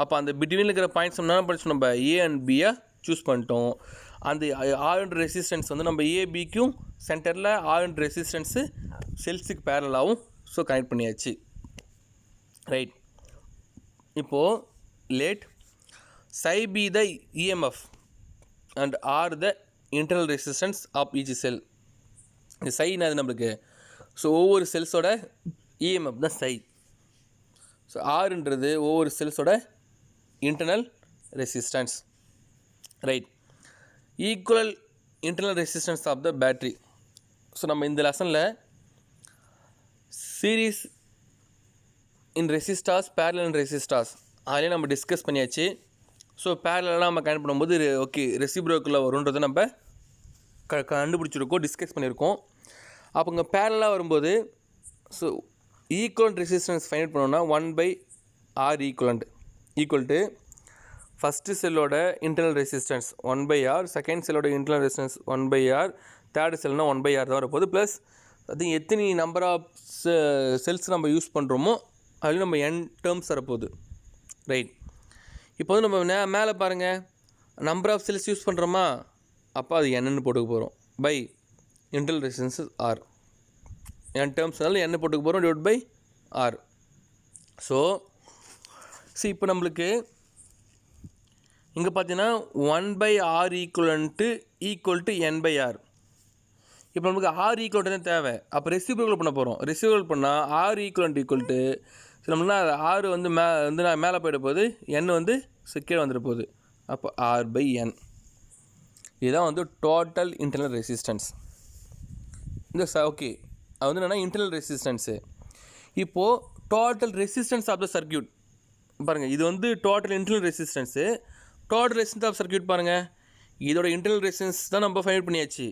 அப்போ அந்த பிட்வீனில் இருக்கிற பாயிண்ட்ஸ் என்ன படிச்சோம், நம்ம ஏ அண்ட் பியை சூஸ் பண்ணிட்டோம். அந்த ஆர் ரெசிஸ்டன்ஸ் வந்து நம்ம ஏபிக்கும் சென்டரில் ஆர் ரெசிஸ்டன்ஸு செல்ஸுக்கு பேரலாகவும் ஸோ கனெக்ட் பண்ணியாச்சு. ரைட். இப்போது late psi be the EMF and R the internal resistance of each cell. இந்த psi என்னது நம்மளுக்கு, ஸோ ஒவ்வொரு செல்ஸோட EMF தான் psi. ஸோ ஆர்ன்றது ஒவ்வொரு செல்ஸோட internal resistance. Right. Equal internal resistance of the battery. So நம்ம இந்த லெசனில் series in resistors, parallel in resistors அதிலே நம்ம டிஸ்கஸ் பண்ணியாச்சு. ஸோ பேரலெலாம் நம்ம கனெக்ட் பண்ணும்போது ஓகே ரெசிப்ரோக்கில் வருன்றதை நம்ம கண்டுபிடிச்சிருக்கோம், டிஸ்கஸ் பண்ணியிருக்கோம். அப்போ இங்கே பேரலாக வரும்போது ஸோ ஈக்குவலண்ட் ரெசிஸ்டன்ஸ் ஃபைண்ட் பண்ணோன்னா 1/R ஈக்குவல் டு ஃபஸ்ட்டு செல்லோட இன்டர்னல் ரெசிஸ்டன்ஸ் 1/R, செகண்ட் செல்லோட இன்டர்னல் ரெசிஸ்டன்ஸ் 1/R, தேர்டு செல்னா 1/R தான் வரப்போகுது. ப்ளஸ் அது எத்தனை நம்பர் ஆஃப் செல்ஸ் நம்ம யூஸ் பண்ணுறோமோ அதில் நம்ம n டேர்ம்ஸ் வரப்போகுது. ரைட். இப்போ வந்து நம்ம மேலே பாருங்கள், நம்பர் ஆஃப் செல்ஸ் யூஸ் பண்ணுறோமா, அப்போ அது என்னன்னு போட்டுக்க போகிறோம் by internal resistance R. n டேர்ம்ஸ்னால என்ன போட்டுக்க போகிறோம் டிவைட் பை ஆர். ஸோ இப்போ நம்மளுக்கு இங்கே பார்த்தீங்கன்னா 1/R ஈக்குவல் டு n/R. இப்போ நமக்கு ஆர் ஈக்குவல் தான் தேவை. அப்போ ரெசிப்ரோக்கல் பண்ண போகிறோம். ரெசிப்ரோக்கல் பண்ணால் ஆர் ஈக்குவல் டு நம்மளுனா ஆர் வந்து நான் மேலே போயிட போகுது, என் வந்து கீழே வந்துட போகுது. அப்போ R/N இதுதான் வந்து டோட்டல் இன்டர்னல் ரெசிஸ்டன்ஸ். இந்த ஓகே அது வந்து என்னென்னா இன்டர்னல் ரெசிஸ்டன்ஸு. இப்போது total resistance of the circuit பாருங்கள், இது வந்து total internal resistance. Total resistance of circuit பாருங்கள், இதோட இன்டர்னல் ரெசிஸ்டன்ஸ் தான் நம்ம ஃபைண்ட் பண்ணியாச்சு.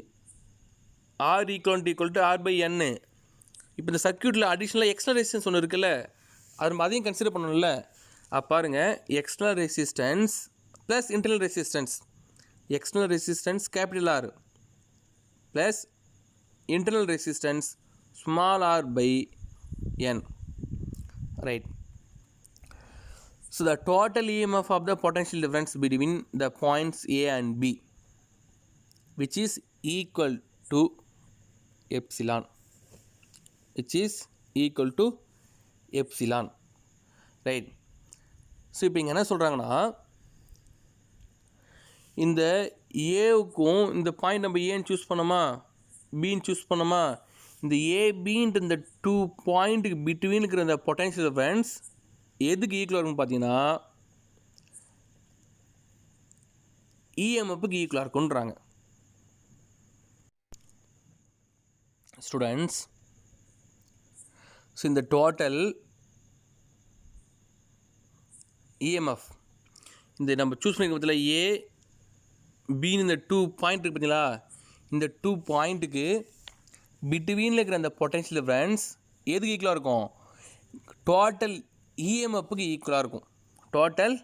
R equal to R/N. இப்போ இந்த சர்க்யூட்டில் அடிஷ்னலாக எக்ஸ்டர்னல் ரெசிஸ்டன்ஸ் ஒன்று இருக்குல்ல, அது நம்ம அதையும் கன்சிடர் பண்ணணும்ல. அப்போ பாருங்கள், external resistance plus internal resistance. External resistance capital R plus internal resistance small r/n. Right. So the total EMF of the potential difference between the points A and B, which is equal to epsilon, right. So இப்போ இங்கே என்ன சொல்கிறாங்கன்னா, இந்த ஏவுக்கும் இந்த பாயிண்ட் நம்ம ஏன்னு சூஸ் பண்ணோமா, பின்னு சூஸ் பண்ணோமா, இந்த ஏபின்ற இந்த 2 பாயிண்ட்டுக்கு பிட்வீன் இருக்கிற இந்த பொட்டன்ஷியல் டிஃபரன்ஸ் எதுக்கு ஈக்குவலாக இருக்குன்னு பார்த்தீங்கன்னா இஎம்எஃப்க்கு ஈக்குவலாக இருக்குன்றாங்க. ஸ்டூடெண்ட்ஸ், ஸோ இந்த டோட்டல் இஎம்எஃப் இந்த நம்ம சூஸ் பண்ணிக்க பற்றில ஏ பின்னு இந்த 2 பாயிண்ட் இருக்குது பார்த்தீங்களா, இந்த 2 பாயிண்ட்டுக்கு பிட்வீனில் இருக்கிற அந்த பொட்டன்ஷியல் டிஃபரன்ஸ் எதுக்கு ஈக்குவலாக இருக்கும், டோட்டல் இஎம்எஃப்க்கு ஈக்குவலாக இருக்கும். டோட்டல்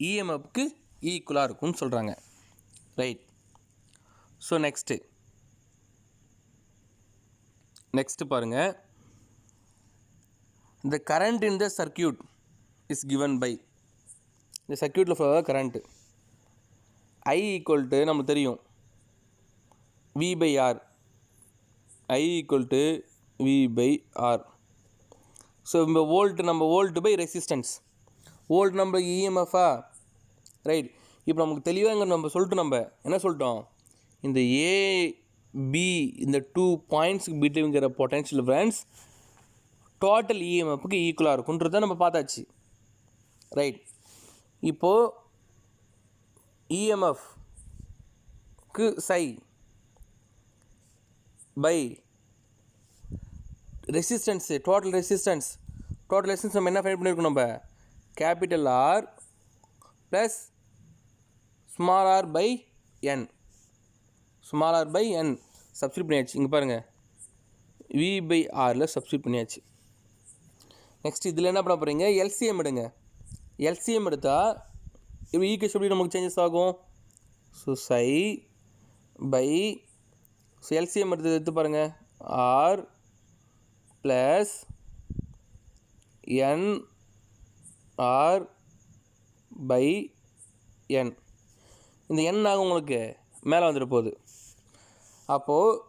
இஎம்எஃப்க்கு ஈக்குவலாக இருக்கும்னு சொல்கிறாங்க. ரைட். ஸோ நெக்ஸ்ட்டு பாருங்கள், the current in the circuit is given by இந்த சர்க்யூட்டில் flow current I equal to நமக்கு தெரியும் V/R. I equal to V/R. So இந்த வோல்ட் பை ரெசிஸ்டன்ஸ். வோல்ட் நம்ம இஎம்எஃபா. ரைட். இப்போ நமக்கு தெளிவாக இங்கே நம்ம சொல்லிட்டு நம்ம என்ன சொல்லிட்டோம், இந்த ஏபி இந்த 2 பாயிண்ட்ஸுக்கு பிட்வீன்ங்கிற பொட்டன்ஷியல் டிஃபரன்ஸ் டோட்டல் இஎம்எஃப்க்கு ஈக்குவலாக இருக்குன்றதை நம்ம பார்த்தாச்சு. ரைட். இப்போது இஎம்எஃப்க்கு சை பை ரெசிஸ்டன்ஸு டோட்டல் ரெசிஸ்டன்ஸ் நம்ம என்ன ஃபைண்ட் பண்ணியிருக்கோம், நம்ம capital R plus small r/n. Small r/n substitute பண்ணியாச்சு. இங்கே பாருங்கள், V/Rயில் சப்ஸ்டியூட் பண்ணியாச்சு. நெக்ஸ்ட் இதில் என்ன பண்ண போகிறீங்க, எல்சிஎம் எடுங்க. எல்சிஎம் எடுத்தால் இப்போ ஈக்குவேஷன் எப்படி நமக்கு சேஞ்சஸ் ஆகும், so psi by so LCM எடுத்து பாருங்கள், R ப்ளஸ் NR/n. இந்த n ஆகும் உங்களுக்கு மேலே வந்துட்டு போகுது. அப்போது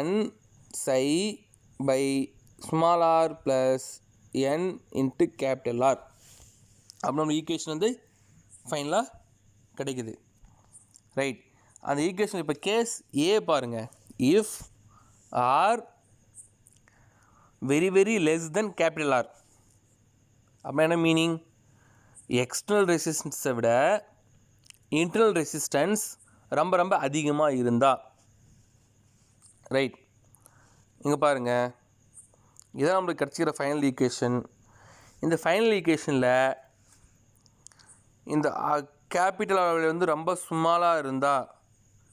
n psi by small r plus n into capital R. அப்போ நம்ம ஈக்குவேஷன் வந்து ஃபைனலாக கிடைக்குது. ரைட். அந்த ஈக்குவேஷன் இப்போ கேஸ் ஏ பாருங்கள், if R very very less than capital R. அப்போ என்ன மீனிங், எக்ஸ்டர்னல் ரெசிஸ்டன்ஸை விட இன்டர்னல் ரெசிஸ்டன்ஸ் ரொம்ப ரொம்ப அதிகமாக இருந்தால். ரைட். இங்கே பாருங்கள், இதான் நம்மளுக்கு கிடச்சிக்கிற ஃபைனல் ஈக்குவேஷன். இந்த ஃபைனல் ஈக்குவேஷனில் இந்த கேபிட்டல் அளவில் வந்து ரொம்ப ஸ்மாலாக இருந்தால்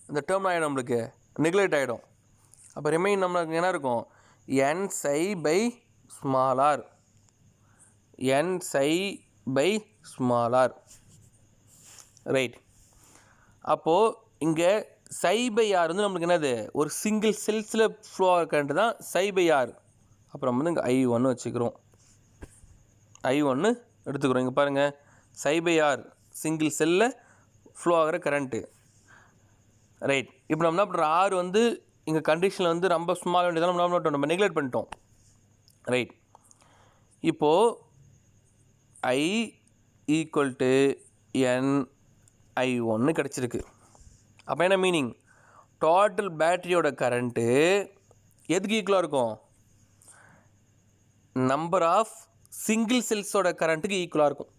இந்த டேர்ம் ஆகிடும், நம்மளுக்கு நெக்லெக்ட் ஆகிடும். அப்போ ரிமைன் நம்மளுக்கு என்ன இருக்கும், n psi by small R, n psi by small R. Right. அப்போது இங்கே சை பை ஆர் வந்து நம்மளுக்கு என்னது, ஒரு சிங்கிள் செல்ஸில் ஃப்ளோ ஆகிறது தான் சை பை ஆர். அப்புறம் வந்து இங்கே I1 வச்சுக்கிறோம், I1 எடுத்துக்கிறோம். இங்கே பாருங்கள், சை பை ஆர் சிங்கிள் செல்லில் ஃப்ளோ ஆகிற கரண்ட்டு. ரைட். இப்போ நம்ம என்ன பண்ணுறோம், ஆர் வந்து இங்கே கண்டிஷனில் வந்து ரொம்ப ஸ்மால் வேண்டியதால் நம்ம நெக்லெக்ட் பண்ணிட்டோம். ரைட். இப்போது I equal to N I1 கிடச்சிருக்கு. அப்போ என்ன மீனிங், டோட்டல் பேட்டரியோட கரண்ட்டு எதுக்கு ஈக்குவலாக இருக்கும், நம்பர் ஆஃப் சிங்கிள் செல்ஸோட கரண்ட்டுக்கு ஈக்குவலாக இருக்கும்.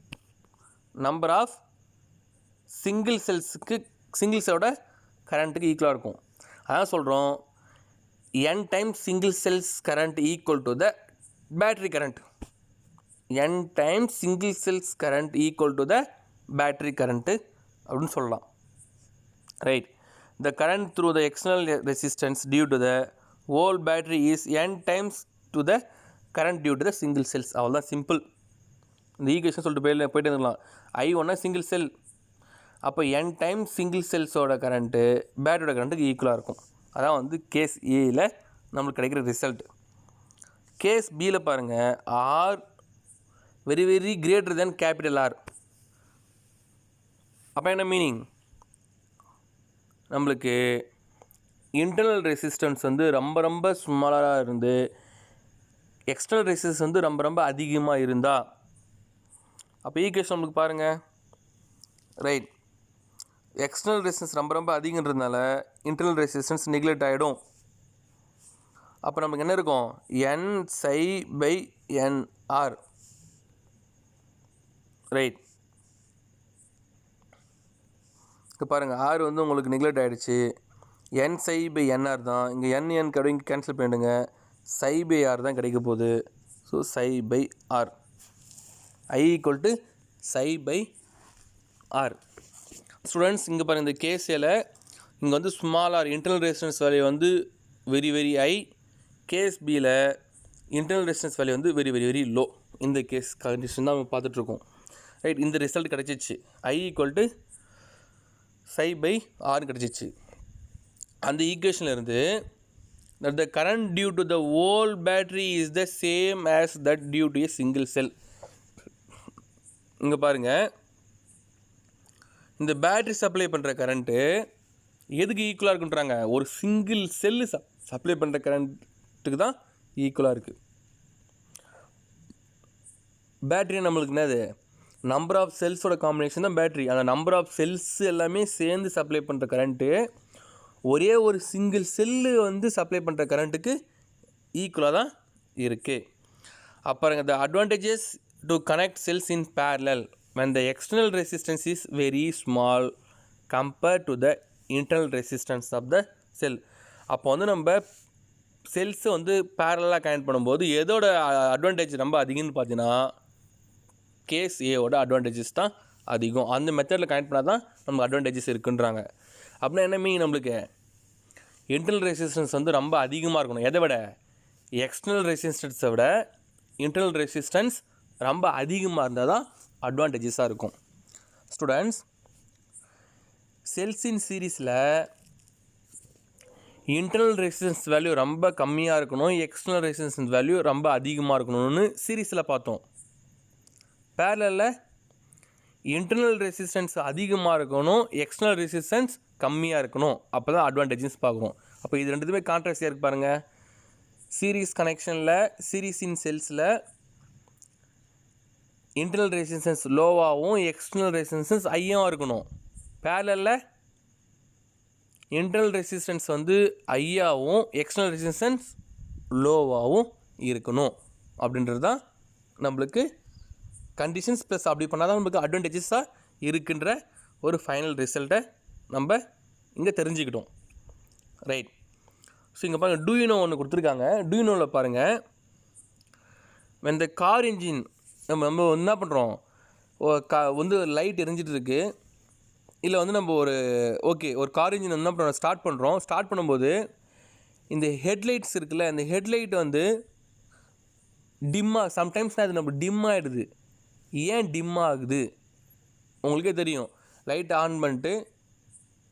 நம்பர் ஆஃப் சிங்கிள் செல்ஸோட கரண்ட்டுக்கு ஈக்குவலாக இருக்கும். அதான் சொல்கிறோம், n times single cells current equal to the battery current. n times single cells current equal to the battery current அப்படின்னு சொல்லலாம். Right. The current through the external resistance due to the whole battery is n times to the current due to the single cells. அவ்வளோதான், சிம்பிள். இந்த ஈக்குவேஷன் சொல்லிட்டு போயிட்டு இருந்துக்கலாம். I1 சிங்கிள் செல், அப்போ n டைம் சிங்கிள் செல்ஸோட கரண்ட்டு பேட்டரியோட கரண்ட்டுக்கு ஈக்குவலாக இருக்கும். அதான் வந்து கேஸ் ஏயில் நம்மளுக்கு கிடைக்கிற ரிசல்ட். கேஸ் பியில் பாருங்கள், R very very greater than capital R. அப்போ என்ன மீனிங், நம்மளுக்கு இன்டர்னல் ரெசிஸ்டன்ஸ் வந்து ரொம்ப ரொம்ப ஸ்மாலாக இருந்து எக்ஸ்டர்னல் ரெசிஸ்டன்ஸ் வந்து ரொம்ப ரொம்ப அதிகமாக இருந்தால், அப்போ ஈக்குவேஷன் நம்மளுக்கு பாருங்கள். ரைட். எக்ஸ்டர்னல் ரெசிஸ்டன்ஸ் ரொம்ப ரொம்ப அதிகன்றதுனால இன்டர்னல் ரெசிஸ்டன்ஸ் நெக்லெக்ட் ஆகிடும். அப்போ நமக்கு என்ன இருக்கும், n psi by N R. Right. இப்போ பாருங்கள், ஆர் வந்து உங்களுக்கு நெக்லெக்ட் ஆகிடுச்சு. என் சை பை என்ஆர் தான். இங்கே என் இங்கே கேன்சல் பண்ணிவிடுங்க, சை பை ஆர் தான் கிடைக்க போகுது. So psi by R, I equal to psi by R. Students இங்கே பாருங்கள், இந்த கேஸில் இங்கே வந்து small R internal resistance value வந்து வெரி வெரி ஹை, கேஸ் பியில் இன்டர்னல் ரெசிஸ்டன்ஸ் வேல்யூ வந்து வெரி வெரி வெரி லோ. இந்த கேஸ் கண்டிஷன் தான் நம்ம பார்த்துட்ருக்கோம். ரைட். இந்த ரிசல்ட் கிடச்சிச்சு, I equal to psi by R கிடச்சிச்சு. அந்த ஈக்குவேஷனில் இருந்து the current due to the whole battery is the same as that due to a single cell. இங்கே பாருங்கள், இந்த பேட்ரி சப்ளை பண்ணுற கரண்ட்டு எதுக்கு ஈக்குவலாக இருக்குன்றாங்க, ஒரு சிங்கிள் செல்லு சப்ளை பண்ணுற கரண்ட்டுக்கு தான் ஈக்குவலாக இருக்குது. பேட்ரி நம்மளுக்கு என்னது, நம்பர் ஆஃப் செல்ஸோட காம்பினேஷன் தான் பேட்ரி. அந்த நம்பர் ஆஃப் செல்ஸ் எல்லாமே சேர்ந்து சப்ளை பண்ணுற கரண்ட்டு ஒரே ஒரு சிங்கிள் செல்லு வந்து சப்ளை பண்ணுற கரண்ட்டுக்கு ஈக்குவலாக தான் இருக்குது. அப்புறம் the advantages to connect cells in parallel when the external resistance is very small compared to the internal resistance of the cell. அப்போ வந்து நம்ம செல்ஸை வந்து பேரலாக கனெக்ட் பண்ணும்போது எதோட அட்வான்டேஜ் ரொம்ப அதிகம்னு பார்த்தீங்கன்னா கேஸ் ஏவோட அட்வான்டேஜஸ் தான் அதிகம். அந்த மெத்தடில் கனெக்ட் பண்ணால் தான் நமக்கு அட்வான்டேஜஸ் இருக்குன்றாங்க. அப்படின்னா என்ன மீன், நம்மளுக்கு இன்டர்னல் ரெசிஸ்டன்ஸ் வந்து ரொம்ப அதிகமாக இருக்கணும். எதை விட, எக்ஸ்டர்னல் ரெசிஸ்டன்ஸை விட இன்டர்னல் ரெசிஸ்டன்ஸ் ரொம்ப அதிகமாக இருந்தால் தான் அட்வான்டேஜஸாக இருக்கும். ஸ்டூடெண்ட்ஸ், செல்ஸின் சீரீஸில் இன்டர்னல் ரெசிஸ்டன்ஸ் வேல்யூ ரொம்ப கம்மியாக இருக்கணும், எக்ஸ்டர்னல் ரெசிஸ்டன்ஸ் வேல்யூ ரொம்ப அதிகமாக இருக்கணும்னு சீரீஸில் பார்த்தோம். பேரலலில் இன்டர்னல் ரெசிஸ்டன்ஸ் அதிகமாக இருக்கணும், எக்ஸ்டர்னல் ரெசிஸ்டன்ஸ் கம்மியாக இருக்கணும். அப்போ தான் அட்வான்டேஜஸ் பார்க்குறோம். அப்போ இது ரெண்டுத்துமே கான்ட்ராஸ்டியாக இருக்குது பாருங்கள். சீரீஸ் கனெக்ஷனில் சீரீஸ் இன் செல்ஸில் இன்டர்னல் ரெசிஸ்டன்ஸ் லோவாகவும் எக்ஸ்டர்னல் ரெசிஸ்டன்ஸ் ஹையாக இருக்கணும். பேரலலில் இன்டர்னல் ரெசிஸ்டன்ஸ் வந்து ஹையாகவும் எக்ஸ்டர்னல் ரெசிஸ்டன்ஸ் லோவாகவும் இருக்கணும். அப்படின்றது தான் நம்மளுக்கு கண்டிஷன்ஸ். ப்ளஸ் அப்படி பண்ணால் தான் நம்மளுக்கு அட்வான்டேஜஸாக இருக்குன்ற ஒரு ஃபைனல் ரிசல்ட்டை நம்ம இங்கே தெரிஞ்சுக்கிட்டோம். ரைட். ஸோ இங்கே பாருங்கள், டூயினோ ஒன்று கொடுத்துருக்காங்க. டூயினோவில் பாருங்கள், when the கார் இன்ஜின் நம்ம என்ன பண்ணுறோம், வந்து லைட் எரிஞ்சிட்டு இருக்கு. இல்லை வந்து நம்ம ஒரு கார் இன்ஜின் வந்து அப்புறம் ஸ்டார்ட் பண்ணுறோம். ஸ்டார்ட் பண்ணும்போது இந்த ஹெட்லைட்ஸ் இருக்குல்ல, இந்த ஹெட்லைட் வந்து டிம்மாக சம்டைம்ஸ் அது நம்ம டிம் ஆகிடுது. ஏன் டிம் ஆகுது உங்களுக்கே தெரியும். லைட் ஆன் பண்ணிட்டு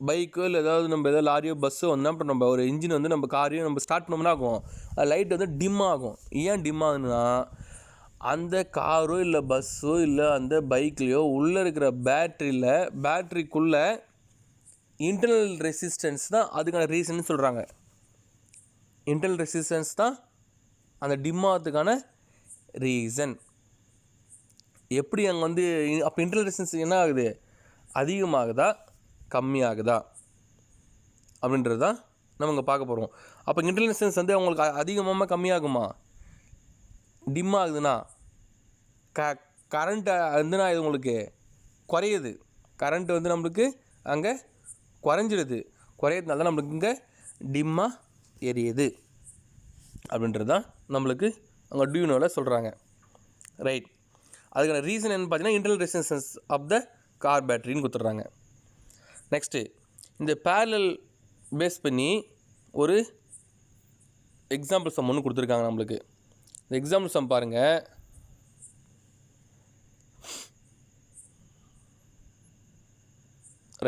பைக்கோ இல்லை ஏதாவது லாரியோ பஸ்ஸோ வந்தால் அப்புறம் நம்ம ஒரு இன்ஜின் வந்து நம்ம காரையும் நம்ம ஸ்டார்ட் பண்ணோம்னா ஆகும், அது லைட் வந்து டிம் ஆகும். ஏன் டிம் ஆகுதுன்னா அந்த காரோ இல்லை பஸ்ஸோ இல்லை அந்த பைக்லேயோ உள்ளே இருக்கிற பேட்ரிக்குள்ளே இன்டர்னல் ரெசிஸ்டன்ஸ் தான் அதுக்கான ரீசன் சொல்கிறாங்க. இன்டர்னல் ரெசிஸ்டன்ஸ் தான் அந்த டிம் ஆகிறதுக்கான ரீசன். எப்படி அங்கே வந்து அப்போ இன்டர்னல் ரெசிஸ்டன்ஸ் என்ன ஆகுது, அதிகமாகுதா கம்மியாகுதா அப்படின்றது தான் நம்ம இங்கே பார்க்க போகிறோம். அப்போ இன்டர்னல் ரெசிஸ்டன்ஸ் வந்து அவங்களுக்கு அதிகமாக கம்மியாகுமா, டிம் ஆகுதுன்னா கரண்ட்டு வந்துன்னா இது உங்களுக்கு குறையுது. கரண்ட்டு வந்து நம்மளுக்கு அங்கே குறைஞ்சிடுது. குறையிறதுனால தான் நம்மளுக்கு இங்கே டிம்மாக எரியுது அப்படின்றது தான் நம்மளுக்கு அங்கே டியூனோவில் சொல்கிறாங்க. ரைட். அதுக்கான ரீசன் என்னன்னு பார்த்தீங்கன்னா internal resistance of the car பேட்டரின்னு கொடுத்துட்றாங்க. நெக்ஸ்ட்டு இந்த பேரலல் பேஸ் பண்ணி ஒரு எக்ஸாம்பிள் சம் ஒன்று கொடுத்துருக்காங்க நம்மளுக்கு. இந்த எக்ஸாம்பிள் சம் பாருங்கள்.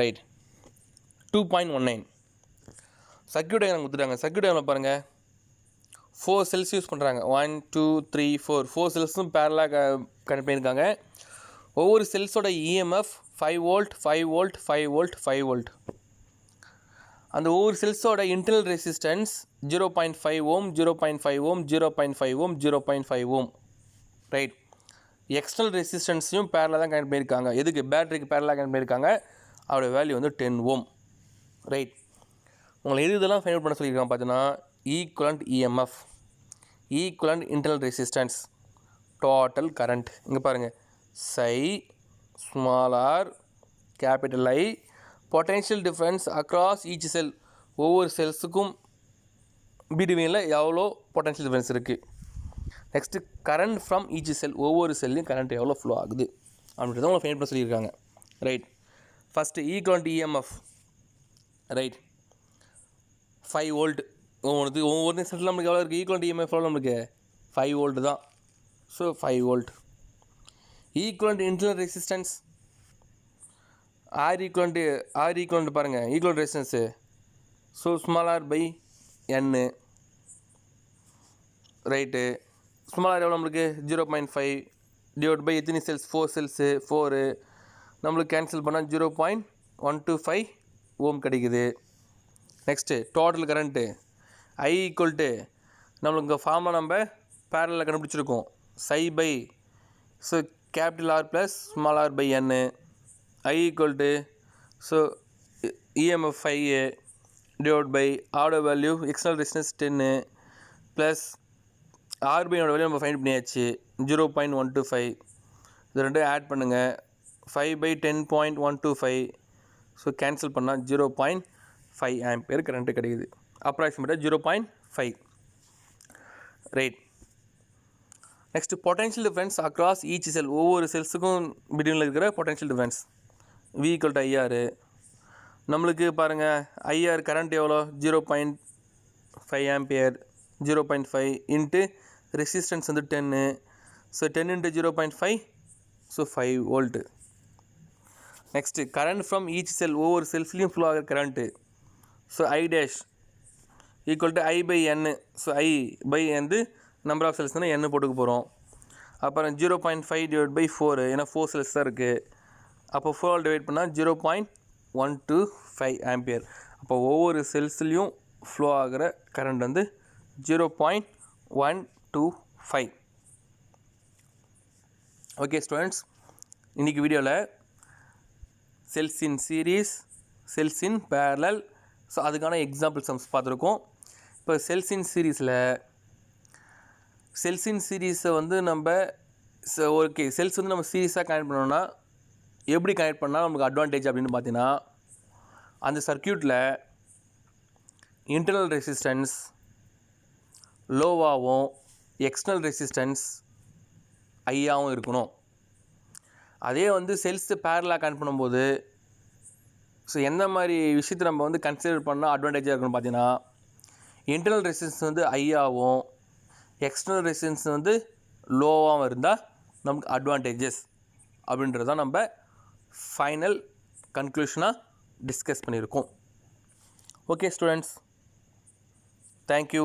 ரைட். 2.19 சர்க்யூட் டயக்ராம் கொடுத்துட்டாங்க. சர்க்யூட் டயக்ராம் பாருங்கள். 4 செல்ஸ் யூஸ் பண்ணுறாங்க. 1 2 3 4 செல்ஸும் பேரலாக கனெக்ட் பண்ணியிருக்காங்க. ஒவ்வொரு செல்ஸோட EMF 5 volt 5 volt 5 volt 5 volt. அந்த ஒவ்வொரு செல்ஸோட internal resistance 0.5 ohm 0.5 ohm 0.5 ohm 0.5 ohm. Right. External ரெசிஸ்டன்ஸையும் பேரலாக தான் கனெக்ட் பண்ணியிருக்காங்க. எதுக்கு, பேட்டரிக்கு பேரலாக கனெக்ட் பண்ணியிருக்காங்க. அதோட வேல்யூ வந்து 10 ஓம். ரைட். உங்களை இதெல்லாம் ஃபைண்ட் அவுட் பண்ண சொல்லியிருக்காங்க பார்த்தீங்கன்னா equivalent EMF, equivalent internal resistance, total current. இங்கே பாருங்கள், psi small R capital I, potential difference across each cell, ஒவ்வொரு செல்ஸுக்கும் பிட்வீனில் எவ்வளோ பொட்டென்ஷியல் டிஃப்ரென்ஸ் இருக்குது. Next current from each cell, ஒவ்வொரு செல்லையும் கரண்ட் எவ்வளோ ஃப்ளோ ஆகுது அப்படின்றத உங்களை ஃபைண்ட் பண்ண சொல்லியிருக்காங்க. Right. First equivalent EMF. Right. 5 volt. ஒவ்வொரு செல்லில் நம்மளுக்கு எவ்வளோ இருக்குது, ஈக்குவலண்ட் இஎம்எஃப் எவ்வளோ நம்மளுக்கு 5 வோல்ட் தான். So 5 volt. Equivalent internal resistance R equivalent பாருங்கள், equivalent resistance. So small R by n. Right. Small R எவ்வளோ நம்மளுக்கு 0.5 டிவைட் பை எத்தனை செல்ஸ், 4 செல்ஸு 4, நம்மளுக்கு கேன்சல் பண்ணால் 0.125 ஓம் கிடைக்குது. Next total current I equal to நம்மளுக்கு இங்கே ஃபார்மாக நம்ம பேரலில் கண்டுபிடிச்சிருக்கோம். Psi by so capital R plus small R by n. I equal to so EMF 5 divide by ஆரோட value external resistance 10 plus R பையோட வேல்யூ நம்ம ஃபைண்ட் பண்ணியாச்சு 0.125. இது ரெண்டும் ஆட் பண்ணுங்கள். 5 by 10.125. ஸோ கேன்சல் பண்ணால் 0.5 ஆம்பியர் கரண்ட்டு கிடைக்குது. அப்ராக்சிமேட்டாக 0.5. Right. Next potential difference across each cell, ஒவ்வொரு செல்ஸுக்கும் பிட்வீனில் இருக்கிற பொட்டென்ஷியல் டிஃப்ரென்ஸ் V = IR. நம்மளுக்கு பாருங்கள் IR கரண்ட் எவ்வளோ 0.5 ஆம்பியர். 0.5 இன்ட்டு ரெசிஸ்டன்ஸ் வந்து 10. So 10 into 0.5 so 5 volt. Next current from each cell, ஒவ்வொரு செல்ஸ்லேயும் ஃப்ளோ ஆகிற current. So I dash equal to I by N. So I by வந்து நம்பர் ஆஃப் செல்ஸ் தானே N போட்டுக்க போகிறோம். அப்புறம் 0.5 டிவைட் பை 4, ஏன்னா 4 செல்ஸ் தான் இருக்குது. அப்போ 4 டிவைட் பண்ணால் 0.125 ஆம்பியர். அப்போ ஒவ்வொரு செல்ஸ்லேயும் ஃப்ளோ ஆகிற கரண்ட் வந்து 0.125. ஓகே ஸ்டூடெண்ட்ஸ், இன்றைக்கி வீடியோவில் cells in series, cells in parallel, so அதுக்கான எக்ஸாம்பிள் சம்ஸ் பார்த்துருக்கோம். இப்போ செல்ஸ் இன் சீரீஸை வந்து நம்ம ஓகே செல்ஸ் வந்து நம்ம சீரீஸாக கனெக்ட் பண்ணோம்னா எப்படி கனெக்ட் பண்ணால் நமக்கு அட்வான்டேஜ் அப்படின்னு பார்த்தீங்கன்னா, அந்த சர்க்யூட்டில் இன்டர்னல் ரெசிஸ்டன்ஸ் லோவாகவும் எக்ஸ்டர்னல் ரெசிஸ்டன்ஸ் ஹையாகவும் இருக்கணும். அதே வந்து செல்ஸு பேரலாக கனெக்ட் பண்ணும்போது ஸோ எந்த மாதிரி விஷயத்தை நம்ம வந்து கன்சிடர் பண்ணால் அட்வான்டேஜாக இருக்குன்னு பார்த்தீங்கன்னா, இன்டர்னல் ரெசிஸ்டன்ஸ் வந்து ஹையாகவும் எக்ஸ்டர்னல் ரெசிஸ்டன்ஸ் வந்து லோவாகவும் இருந்தால் நமக்கு அட்வான்டேஜஸ் அப்படின்றதான் நம்ம ஃபைனல் கன்க்ளூஷனாக டிஸ்கஸ் பண்ணியிருக்கோம். Okay students, thank you.